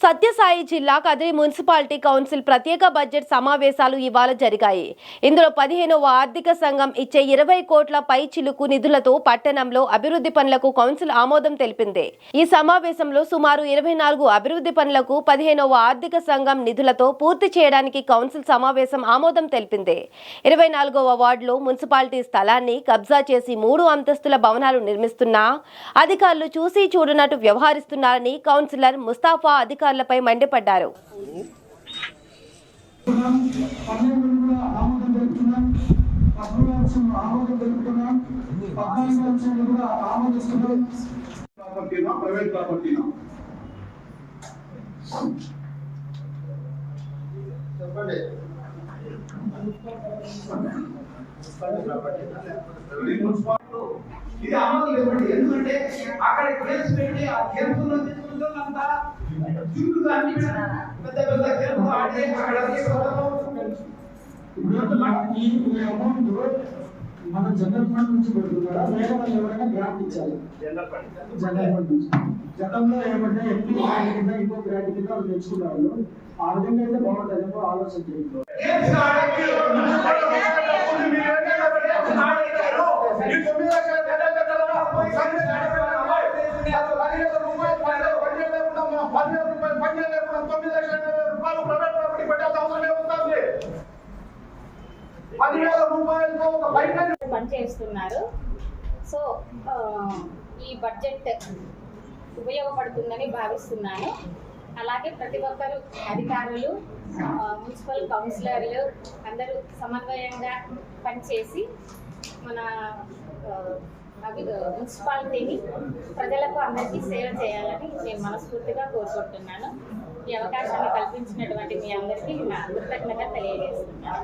సత్యసాయి జిల్లా Kadiri municipality council ప్రత్యేక budget సమావేశాలు ఇవాళ జరిగాయి. ఇందులో 15వ ఆర్థిక సంఘం ఇచ్చే 20 కోట్ల పై చిలుకు నిధులతో పట్టణంలో అభివృద్ధి పనులకు కౌన్సిల్ ఆమోదం తెలిపింది. ఈ సమావేశంలో సుమారు 24 అభివృద్ధి పనులకు 15వ ఆర్థిక సంఘం నిధులతో పూర్తి చేయడానికి కౌన్సిల్ సమావేశం ఆమోదం తెలిపింది. 24వ వార్డులో మున్సిపాలిటీ స్థలాన్ని కబ్జా చేసి 3 అంతస్తుల భవనాలు నిర్మిస్తున్నా అధికారులు చూసి చూడనట్టు వ్యవహరిస్తున్నారని కౌన్సిలర్ ముస్తాఫా అధికారులపై మండిపడ్డారు. ఇది అమలు లేవండి. ఎందుకంటే అక్కడ కేసు పెట్టి ఆ కేసులో తీసుకుంటుందంతా చుట్టూ అన్ని పెద్ద పెద్ద కేసులు ఆడి అక్కడ మన జనరల్ ఫండ్ నుంచి పెడుతున్నారా వేరే వాళ్ళు ఎవరైనా గ్రాంట్ ఇచ్చారు? జనరల్ ఫండ్ నుంచి గతంలో ఏమంటే ఎంపీ గ్రాంట్ కింద ఇంకో గ్రాంట్ కింద వాళ్ళు తెచ్చుకున్నారు. ఆ విధంగా అయితే బాగుంటుందేమో ఆలోచన చేయండి. పనిచేస్తున్నారు. సో ఈ బడ్జెట్ ఉపయోగపడుతుందని భావిస్తున్నాను. అలాగే ప్రతి ఒక్కరు అధికారులు, మున్సిపల్ కౌన్సిలర్లు అందరూ సమన్వయంగా పనిచేసి మన మున్సిపాలిటీని ప్రజలకు అందరికీ సేవ చేయాలని నేను మనస్ఫూర్తిగా కోరుకుంటున్నాను. ఈ అవకాశాన్ని కల్పించినటువంటి మీ అందరికీ నా కృతజ్ఞత తెలియజేస్తున్నాను.